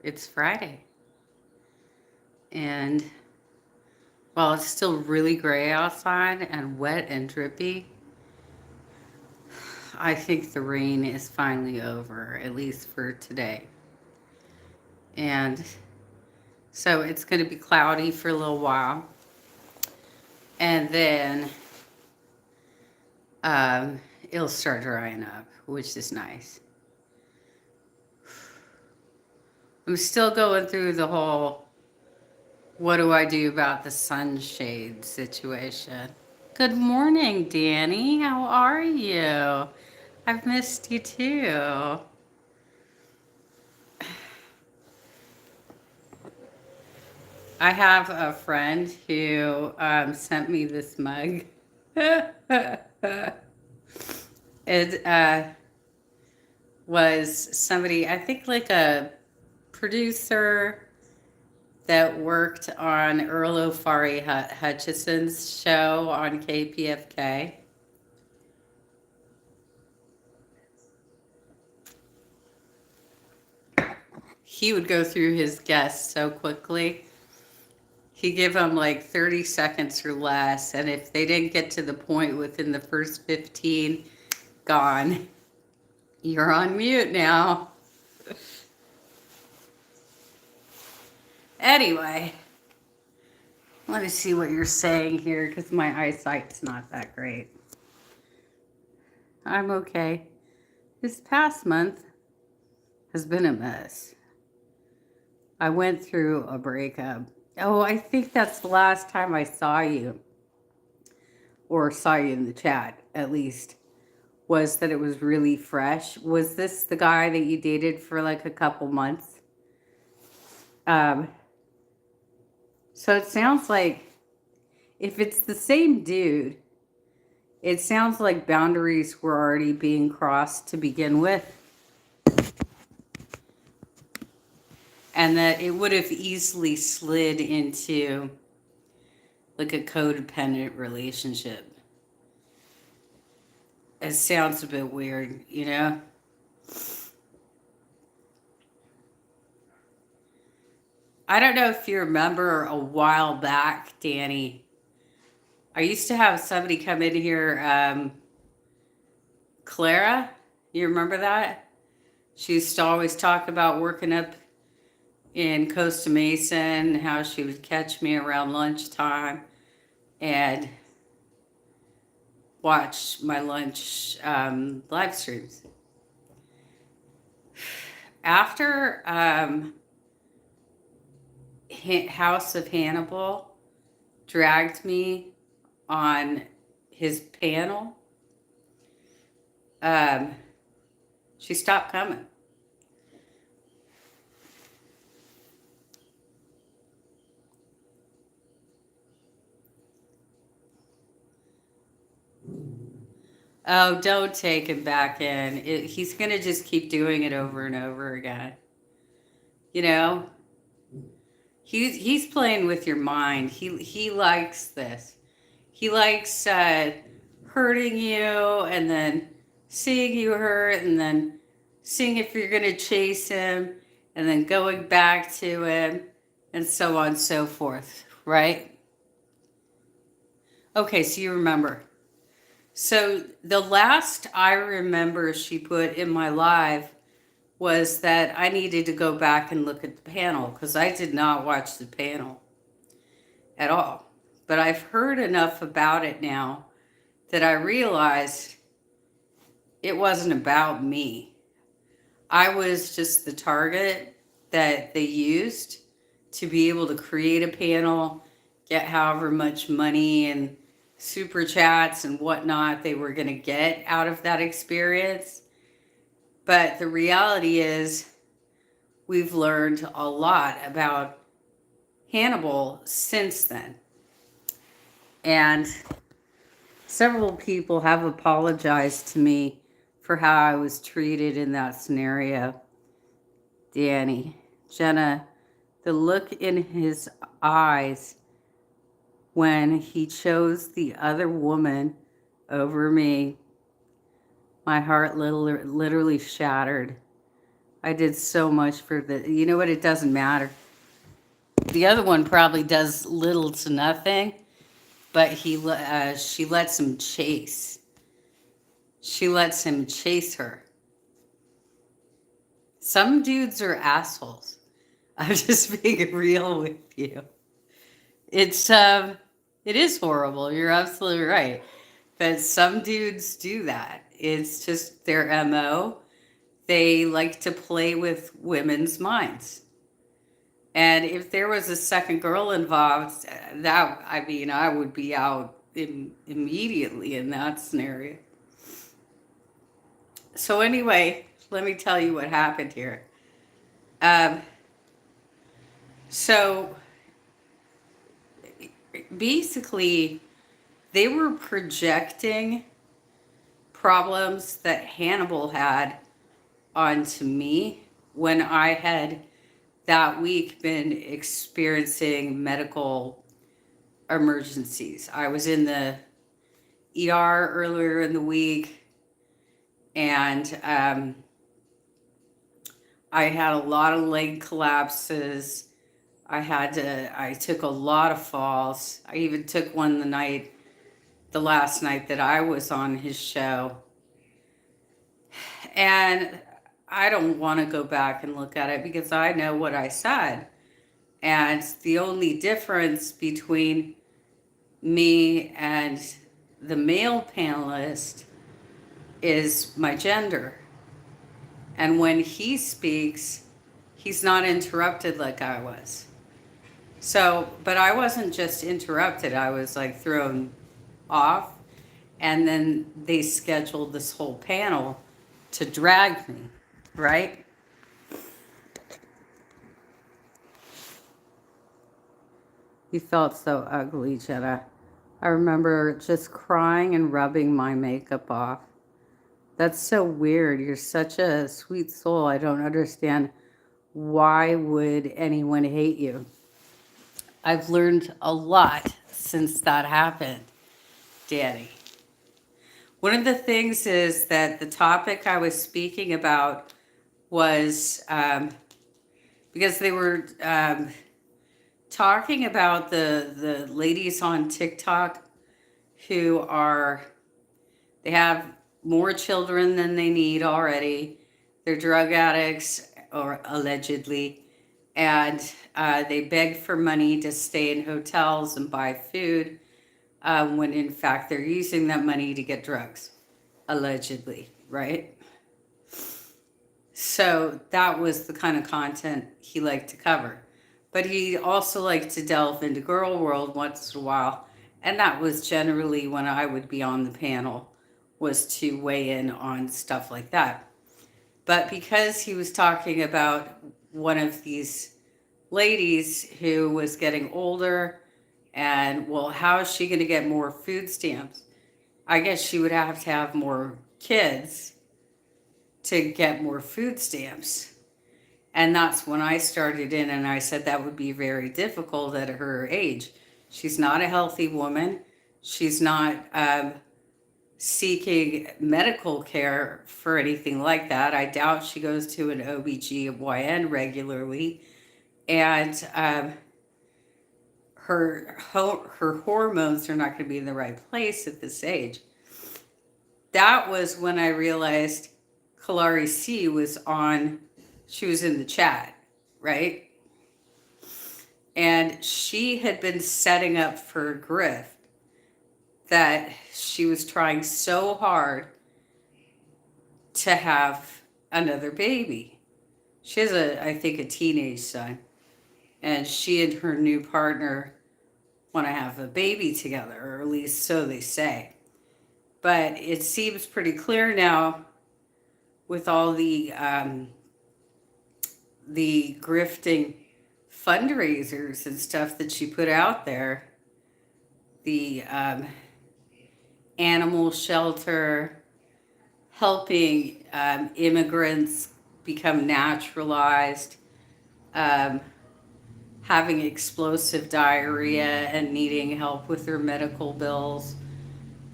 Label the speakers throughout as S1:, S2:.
S1: It's Friday. And while it's still really gray outside and wet and drippy, I think the rain is finally over, at least for today. And so it's going to be cloudy for a little while. And then it'll start drying up, which is nice. I'm still going through the whole what do I do about the sunshade situation. Good morning, Danny. How are you? I've missed you too. I have a friend who sent me this mug. It was somebody, I think like a producer that worked on Earl O'Farry Hutchison's show on KPFK. He would go through his guests so quickly. He'd give them like 30 seconds or less, and if they didn't get to the point within the first 15, gone. You're on mute now. Anyway, let me see what you're saying here because my eyesight's not that great. I'm okay. This past month has been a mess. I went through a breakup. Oh, I think that's the last time I saw you, or saw you in the chat at least, was that it was really fresh. Was this the guy that you dated for like a couple months? So it sounds like, if it's the same dude, it sounds like boundaries were already being crossed to begin with. And that it would have easily slid into like a codependent relationship. It sounds a bit weird, you know? I don't know if you remember a while back, Danny. I used to have somebody come in here, Clara. You remember that? She used to always talk about working up in Costa Mesa and how she would catch me around lunchtime and watch my lunch live streams. After House of Hannibal dragged me on his panel, she stopped coming. Oh, don't take him back in. He's going to just keep doing it over and over again. You know, he's playing with your mind. He likes this. He likes hurting you and then seeing you hurt and then seeing if you're going to chase him and then going back to him and so on and so forth, right? Okay, so you remember. So the last I remember she put in my live was that I needed to go back and look at the panel because I did not watch the panel at all. But I've heard enough about it now that I realized it wasn't about me. I was just the target that they used to be able to create a panel, get however much money and super chats and whatnot they were going to get out of that experience. But the reality is we've learned a lot about Hannibal since then. And several people have apologized to me for how I was treated in that scenario. Danny, Jenna, the look in his eyes when he chose the other woman over me, my heart literally shattered. I did so much for the, you know what? It doesn't matter. The other one probably does little to nothing, but she lets him chase. She lets him chase her. Some dudes are assholes. I'm just being real with you. It's it is horrible. You're absolutely right. But some dudes do that. It's just their MO. They like to play with women's minds. And if there was a second girl involved, that I mean, I would be out immediately in that scenario. So anyway, let me tell you what happened here. Um, so basically, they were projecting problems that Hannibal had onto me when I had that week been experiencing medical emergencies. I was in the ER earlier in the week, and I had a lot of leg collapses. I took a lot of falls. I even took one the last night that I was on his show. And I don't want to go back and look at it because I know what I said. And the only difference between me and the male panelist is my gender. And when he speaks, he's not interrupted like I was. So, but I wasn't just interrupted, I was like thrown off. And then they scheduled this whole panel to drag me, right? You felt so ugly, Jenna. I remember just crying and rubbing my makeup off. That's so weird. You're such a sweet soul. I don't understand why would anyone hate you. I've learned a lot since that happened, Danny. One of the things is that the topic I was speaking about was because they were talking about the ladies on TikTok who they have more children than they need already. They're drug addicts, or allegedly, and they beg for money to stay in hotels and buy food when in fact they're using that money to get drugs, allegedly, right? So that was the kind of content he liked to cover. But he also liked to delve into girl world once in a while, and that was generally when I would be on the panel, was to weigh in on stuff like that. But because he was talking about one of these ladies who was getting older, and well, how is she going to get more food stamps? I guess she would have to have more kids to get more food stamps. And that's when I started in, and I said that would be very difficult at her age. She's not a healthy woman. She's not seeking medical care for anything like that. I doubt she goes to an OBGYN regularly. And her hormones are not going to be in the right place at this age. That was when I realized Kalari C she was in the chat, right? And she had been setting up for a grift that she was trying so hard to have another baby. She has I think, a teenage son. And she and her new partner want to have a baby together, or at least so they say. But it seems pretty clear now with all the grifting fundraisers and stuff that she put out there, the animal shelter, helping immigrants become naturalized, having explosive diarrhea and needing help with their medical bills.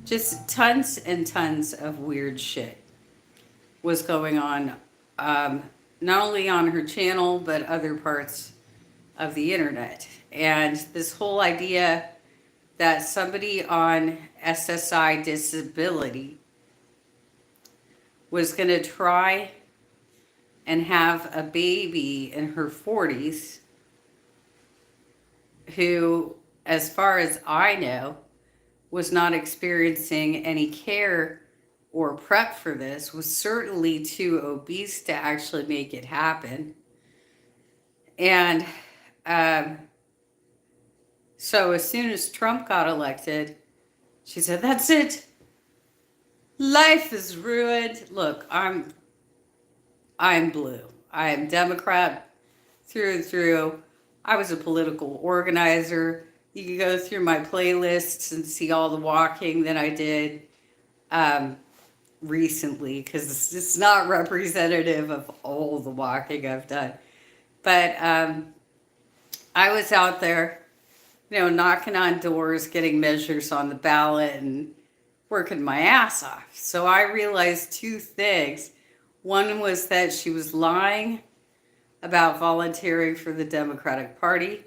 S1: Just tons and tons of weird shit was going on not only on her channel, but other parts of the internet. And this whole idea that somebody on SSI disability was going to try and have a baby in her 40s who, as far as I know, was not experiencing any care or prep for this, was certainly too obese to actually make it happen. And um, so as soon as Trump got elected, she said, "That's it. Life is ruined." Look, I'm blue. I am Democrat through and through. I was a political organizer. You can go through my playlists and see all the walking that I did um, recently, because it's not representative of all the walking I've done. But I was out there, knocking on doors, getting measures on the ballot, and working my ass off. So I realized two things. One was that she was lying about volunteering for the Democratic Party.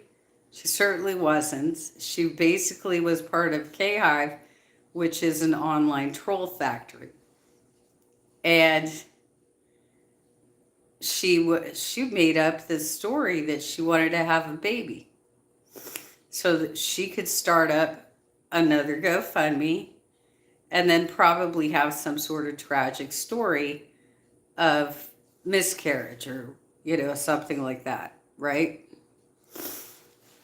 S1: She certainly wasn't. She basically was part of K-Hive, which is an online troll factory. And she made up this story that she wanted to have a baby so that she could start up another GoFundMe and then probably have some sort of tragic story of miscarriage or, something like that, right?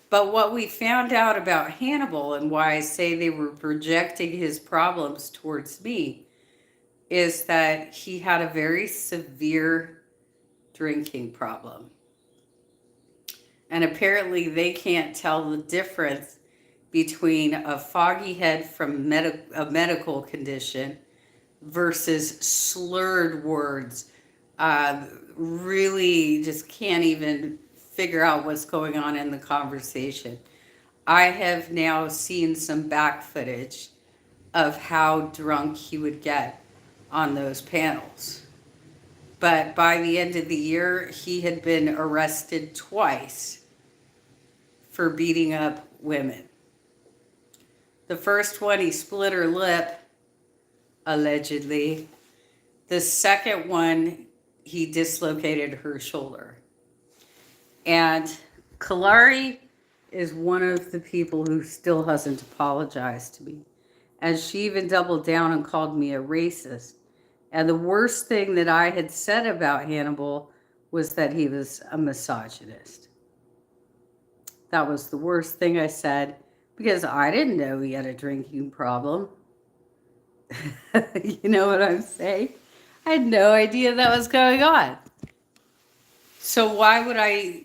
S1: But what we found out about Hannibal, and why I say they were projecting his problems towards me, is that he had a very severe drinking problem. And apparently they can't tell the difference between a foggy head from a medical condition versus slurred words. Really just can't even figure out what's going on in the conversation. I have now seen some back footage of how drunk he would get on those panels. But by the end of the year, he had been arrested twice for beating up women. The first one, he split her lip, allegedly. The second one, he dislocated her shoulder. And Kalari is one of the people who still hasn't apologized to me. And she even doubled down and called me a racist. And the worst thing that I had said about Hannibal was that he was a misogynist. That was the worst thing I said, because I didn't know he had a drinking problem. You know what I'm saying? I had no idea that was going on. So why would I,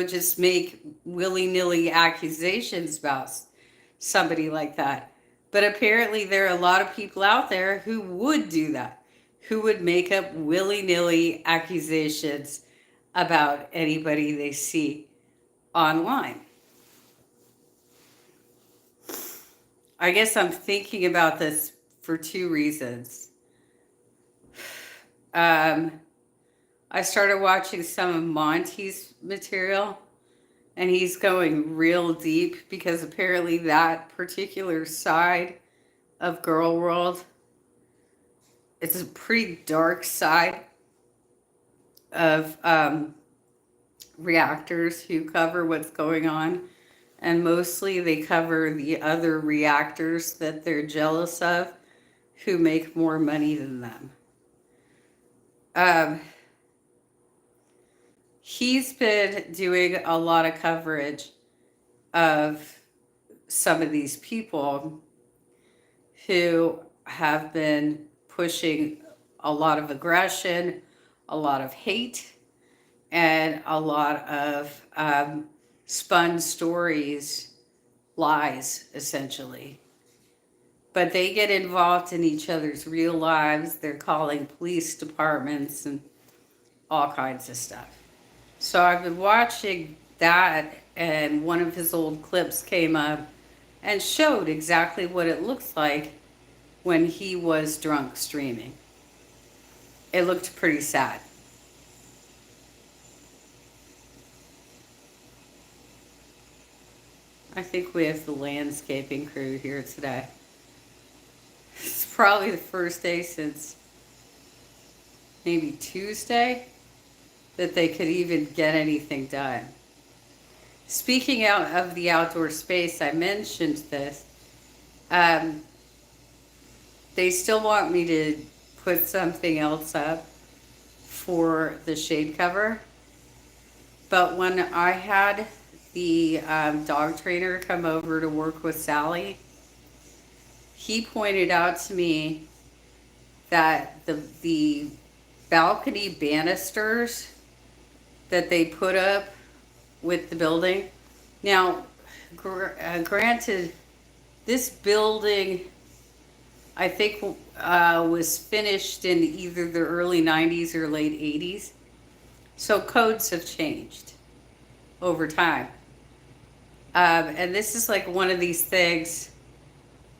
S1: just make willy-nilly accusations about somebody like that? But apparently there are a lot of people out there who would do that, who would make up willy-nilly accusations about anybody they see online. I guess I'm thinking about this for two reasons. I started watching some of Monty's material, and he's going real deep, because apparently that particular side of GORLworld, it's a pretty dark side of reactors who cover what's going on. And mostly they cover the other reactors that they're jealous of, who make more money than them. He's been doing a lot of coverage of some of these people who have been pushing a lot of aggression, a lot of hate, and a lot of spun stories, lies, essentially. But they get involved in each other's real lives. They're calling police departments and all kinds of stuff. So I've been watching that, and one of his old clips came up and showed exactly what it looks like when he was drunk streaming. It looked pretty sad. I think we have the landscaping crew here today. It's probably the first day since maybe Tuesday that they could even get anything done. Speaking out of the outdoor space, I mentioned this. Um, they still want me to put something else up for the shade cover. But when I had the dog trainer come over to work with Sally, he pointed out to me that the balcony banisters that they put up with the building. Now, granted, this building, I think, was finished in either the early 90s or late 80s. So codes have changed over time. And this is like one of these things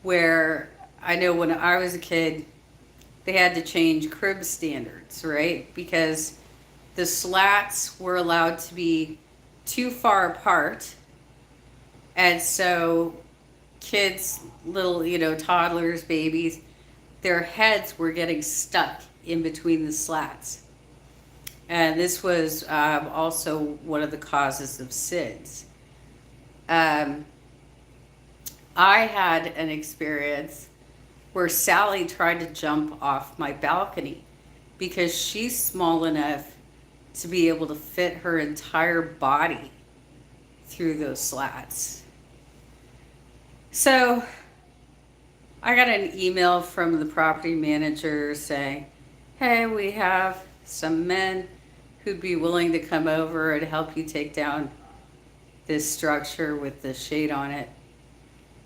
S1: where I know when I was a kid, they had to change crib standards, right? Because the slats were allowed to be too far apart. And so kids, little, toddlers, babies, their heads were getting stuck in between the slats. And this was also one of the causes of SIDS. I had an experience where Sally tried to jump off my balcony because she's small enough to be able to fit her entire body through those slats. So I got an email from the property manager saying, hey, we have some men who'd be willing to come over and help you take down this structure with the shade on it.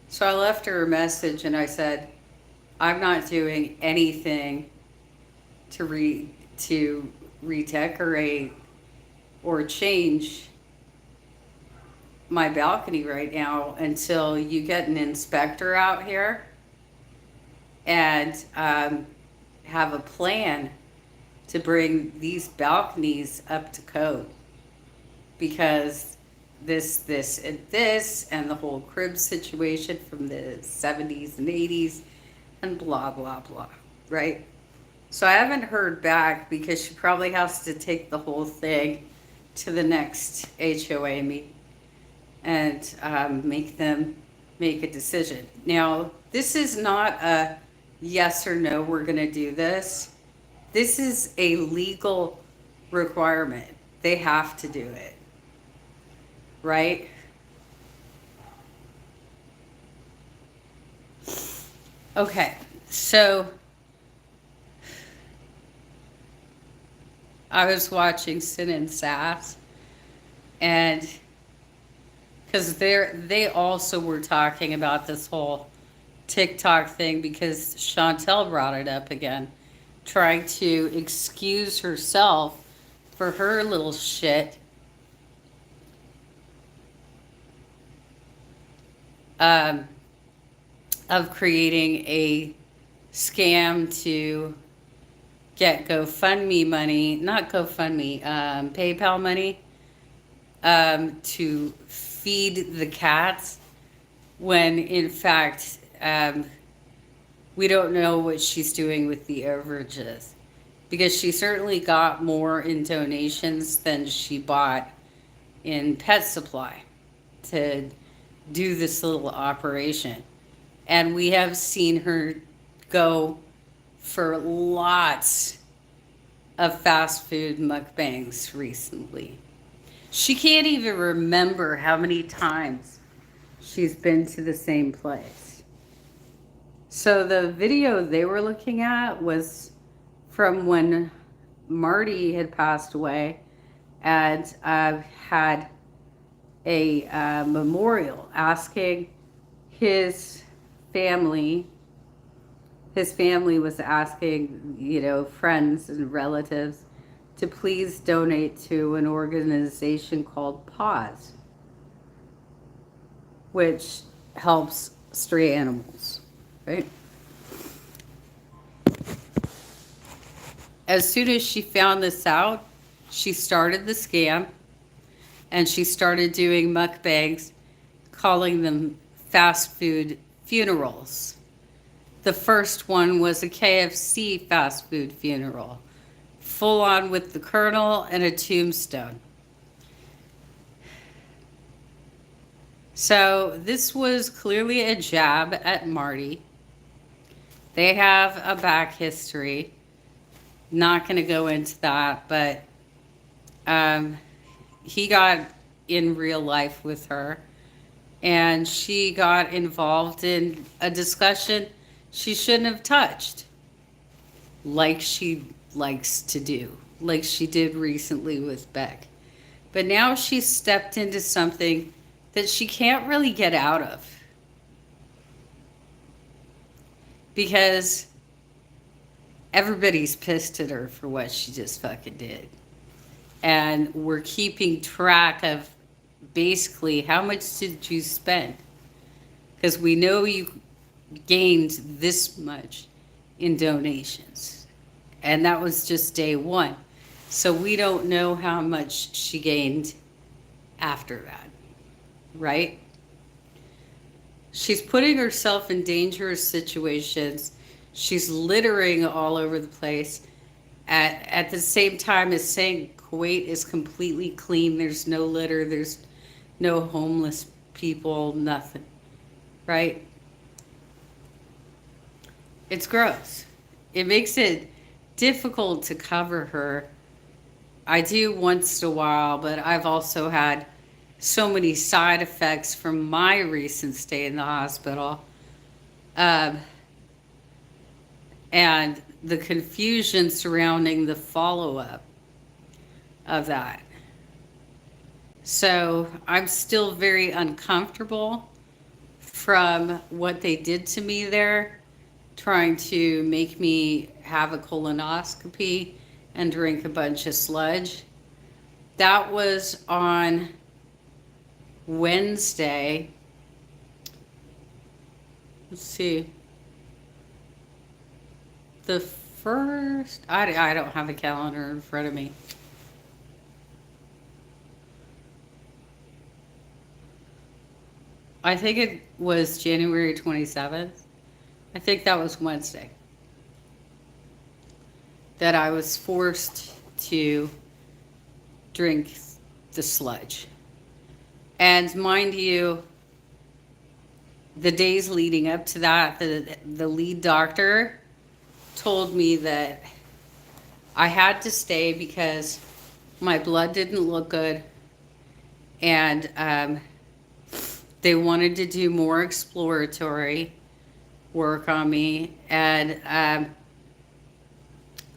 S1: So I left her a message and I said, I'm not doing anything to redecorate or change my balcony right now until you get an inspector out here and have a plan to bring these balconies up to code, because this, and the whole crib situation from the 70s and 80s and blah, blah, blah, right? So I haven't heard back because she probably has to take the whole thing to the next HOA meeting and make them make a decision. Now, this is not a yes or no, we're going to do this. This is a legal requirement. They have to do it, right? Okay, so I was watching Sin and Sass, and because they also were talking about this whole TikTok thing because Chantel brought it up again, trying to excuse herself for her little shit. Of creating a scam to get GoFundMe money, not GoFundMe, PayPal money, to feed the cats, when in fact, we don't know what she's doing with the overages, because she certainly got more in donations than she bought in pet supply to do this little operation. And we have seen her go for lots of fast food mukbangs recently. She can't even remember how many times she's been to the same place. So the video they were looking at was from when Marty had passed away, and had a memorial asking his family was asking, friends and relatives to please donate to an organization called Paws, which helps stray animals, right? As soon as she found this out, she started the scam, and she started doing mukbangs calling them fast food funerals. The first one was a KFC fast food funeral, full on with the colonel and a tombstone. So this was clearly a jab at Marty. They have a back history. Not going to go into that, but he got in real life with her, and she got involved in a discussion she shouldn't have touched, like she likes to do, like she did recently with Beck. But now she's stepped into something that she can't really get out of, because everybody's pissed at her for what she just fucking did. And we're keeping track of basically how much did you spend, because we know you gained this much in donations, and that was just day one. So we don't know how much she gained after that, right? She's putting herself in dangerous situations. She's littering all over the place at the same time as saying Kuwait is completely clean. There's no litter. There's no homeless people, nothing, right? It's gross. It makes it difficult to cover her. I do once in a while, but I've also had so many side effects from my recent stay in the hospital. And the confusion surrounding the follow-up of that. So I'm still very uncomfortable from what they did to me there, trying to make me have a colonoscopy and drink a bunch of sludge. That was on Wednesday. Let's see. The first, I don't have a calendar in front of me. I think it was January 27th. I think that was Wednesday that I was forced to drink the sludge. And mind you, the days leading up to that, the lead doctor told me that I had to stay because my blood didn't look good, and they wanted to do more exploratory work on me, and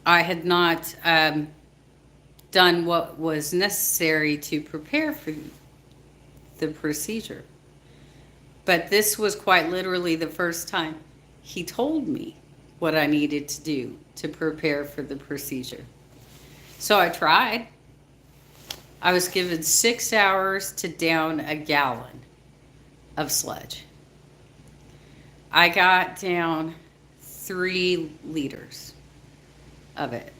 S1: I had not done what was necessary to prepare for the procedure. But this was quite literally the first time he told me what I needed to do to prepare for the procedure. So I tried. I was given 6 hours to down a gallon of sludge. I got down 3 liters of it.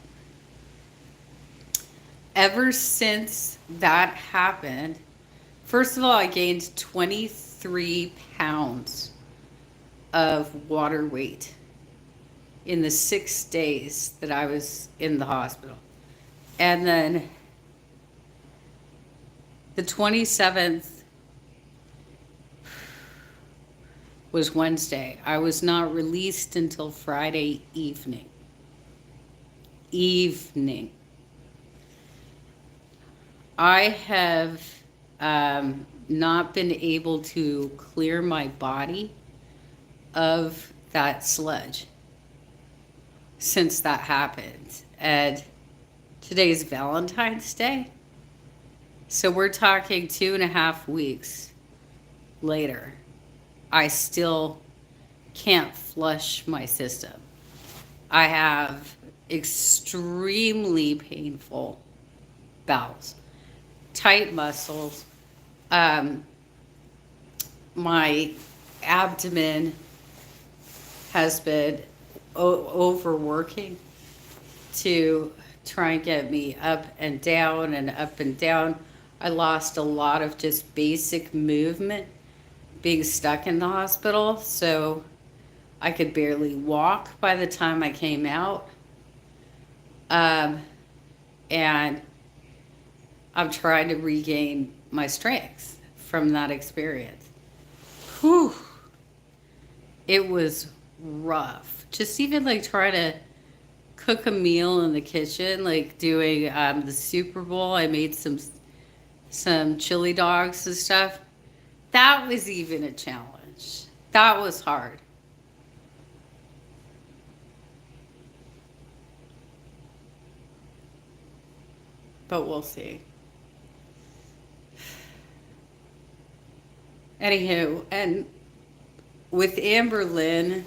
S1: Ever since that happened, first of all, I gained 23 pounds of water weight in the 6 days that I was in the hospital. And then the 27th was Wednesday. I was not released until Friday evening. I have not been able to clear my body of that sludge since that happened. And today's Valentine's Day. So we're talking 2.5 weeks later. I still can't flush my system. I have extremely painful bowels, tight muscles. My abdomen has been overworking to try and get me up and down and up and down. I lost a lot of just basic movement being stuck in the hospital. So I could barely walk by the time I came out. Um, and I'm trying to regain my strength from that experience. Whew. It was rough. Just even like trying to cook a meal in the kitchen, like doing the Super Bowl. I made some chili dogs and stuff. That was even a challenge. That was hard. But we'll see. Anywho, and with Amber Lynn,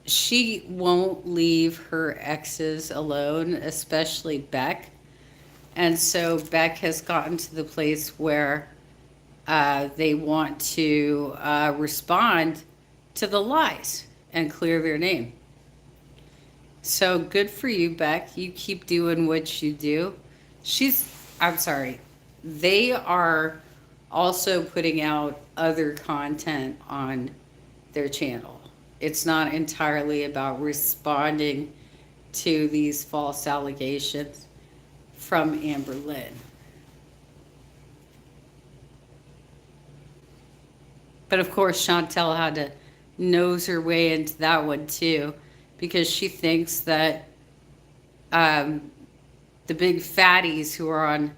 S1: she won't leave her exes alone, especially Beck. And so Beck has gotten to the place where they want to respond to the lies and clear their name. So good for you, Beck. You keep doing what you do. I'm sorry, they are also putting out other content on their channel. It's not entirely about responding to these false allegations from Amber Lynn. But of course, Chantel had to nose her way into that one too, because she thinks that um, the big fatties who are on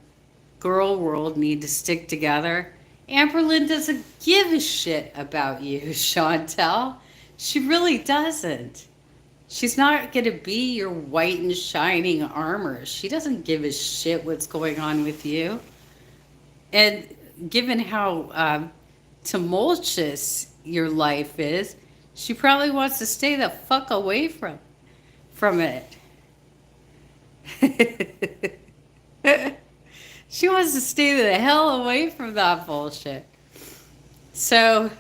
S1: GORLworld need to stick together. Amber Lynn doesn't give a shit about you, Chantel. She really doesn't. She's not going to be your white and shining armor. She doesn't give a shit what's going on with you. And given how tumultuous your life is, she probably wants to stay the fuck away from it. She wants to stay the hell away from that bullshit. So,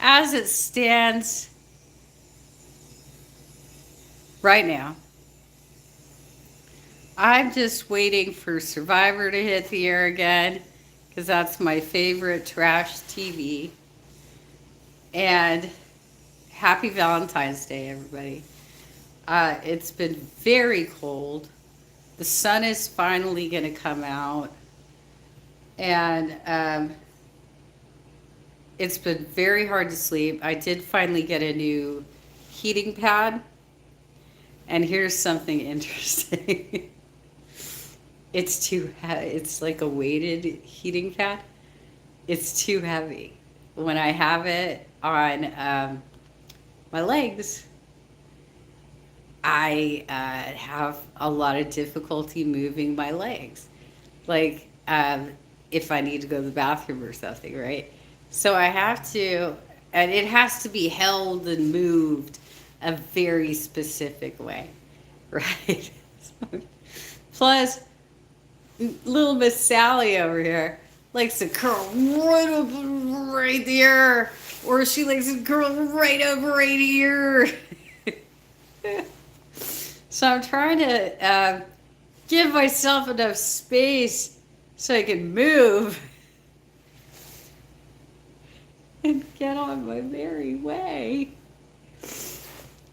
S1: as it stands right now, I'm just waiting for Survivor to hit the air again, because that's my favorite trash TV. And happy Valentine's Day, everybody. It's been very cold. The sun is finally going to come out. And it's been very hard to sleep. I did finally get a new heating pad. And here's something interesting. It's like a weighted heating pad. It's too heavy. When I have it on my legs, I have a lot of difficulty moving my legs. Like if I need to go to the bathroom or something, right? So I have to, and it has to be held and moved a very specific way, right? Plus, little Miss Sally over here likes to curl right up right there, or she likes to curl right up right here. So I'm trying to give myself enough space so I can move and get on my merry way.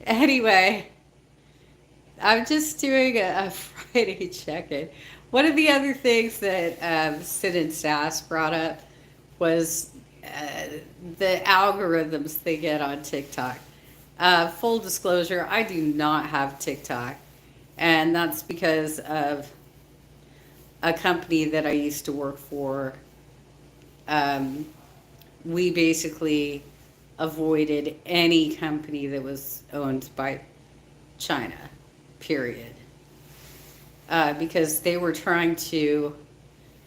S1: Anyway, I'm just doing a Friday check-in. One of the other things that Sid and Sass brought up was the algorithms they get on TikTok. Full disclosure, I do not have TikTok. And that's because of a company that I used to work for. We basically avoided any company that was owned by China, period. Because they were trying to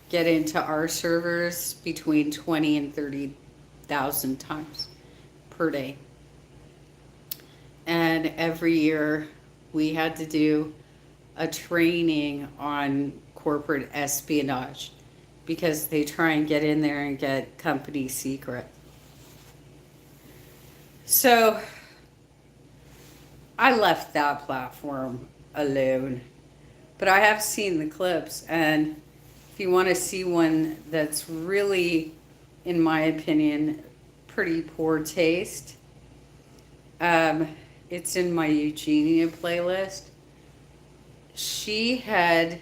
S1: get into our servers between 20 and 30,000 times per day. And every year we had to do a training on corporate espionage because they try and get in there and get company secret. So I left that platform alone. But I have seen the clips, and if you want to see one that's really in my opinion, pretty poor taste. Um, it's in my Eugenia playlist. She had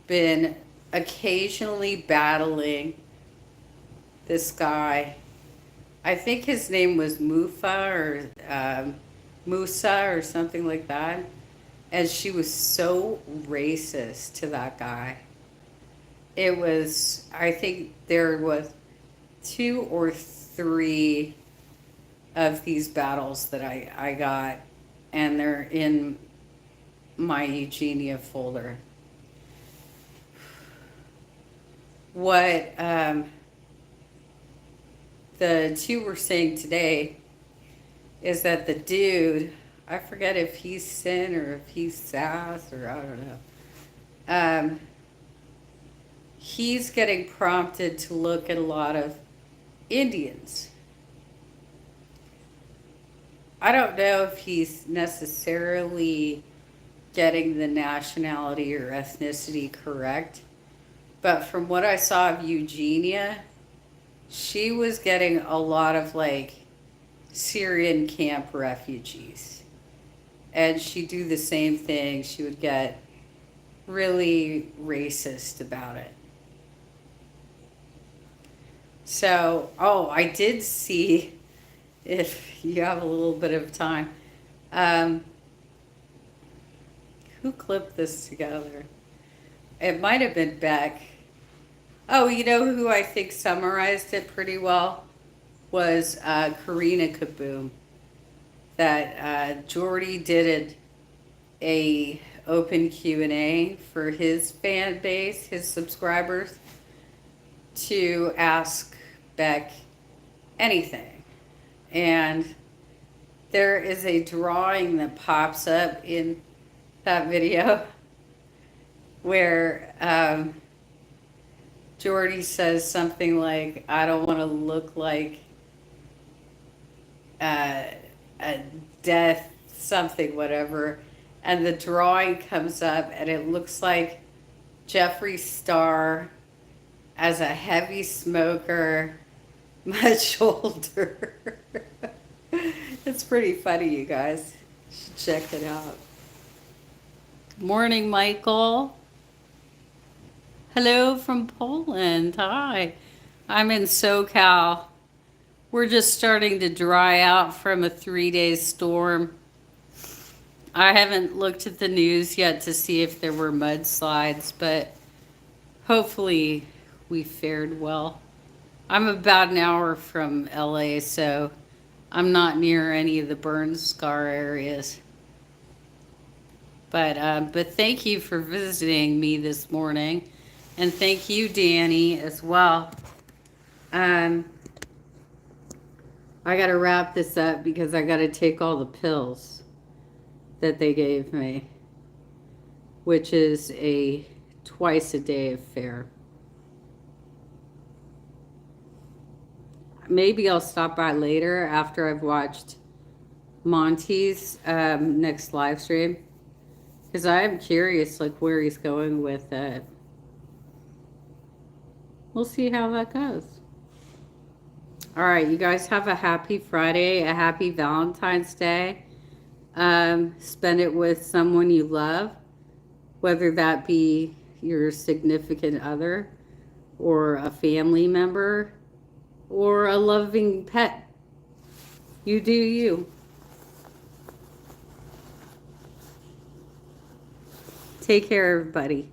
S1: been occasionally battling this guy. I think his name was Musa or something like that. And she was so racist to that guy. It was, I think there was two or three of these battles that I got, and they're in my Eugenia folder. What the two were saying today is that the dude, I forget if he's Sin or if he's Sass or I don't know. He's getting prompted to look at a lot of Indians. I don't know if he's necessarily getting the nationality or ethnicity correct, but from what I saw of Eugenia, she was getting a lot of like Syrian camp refugees. And she'd do the same thing. She would get really racist about it. So, oh, I did see, if you have a little bit of time, who clipped this together? It might have been Beck. Oh, you know who I think summarized it pretty well? Was Karina Kaboom. That Jordy did a open Q&A for his fan base, his subscribers, to ask Beck anything. And there is a drawing that pops up in that video where Jordy says something like, I don't want to look like a death, something, whatever. And the drawing comes up and it looks like Jeffree Star as a heavy smoker, much older. It's pretty funny, you guys. You should check it out. Morning, Michael. Hello from Poland. Hi. I'm in SoCal. We're just starting to dry out from a 3-day storm. I haven't looked at the news yet to see if there were mudslides, but hopefully we fared well. I'm about an hour from LA, so I'm not near any of the burn scar areas. But thank you for visiting me this morning, and thank you, Danny, as well. I got to wrap this up because I got to take all the pills that they gave me, which is a twice-a-day affair. Maybe I'll stop by later after I've watched Monty's next live stream, because I'm curious like where he's going with it. We'll see how that goes. All right, you guys have a happy Friday, a happy Valentine's Day. Spend it with someone you love, whether that be your significant other or a family member or a loving pet. You do you. Take care, everybody.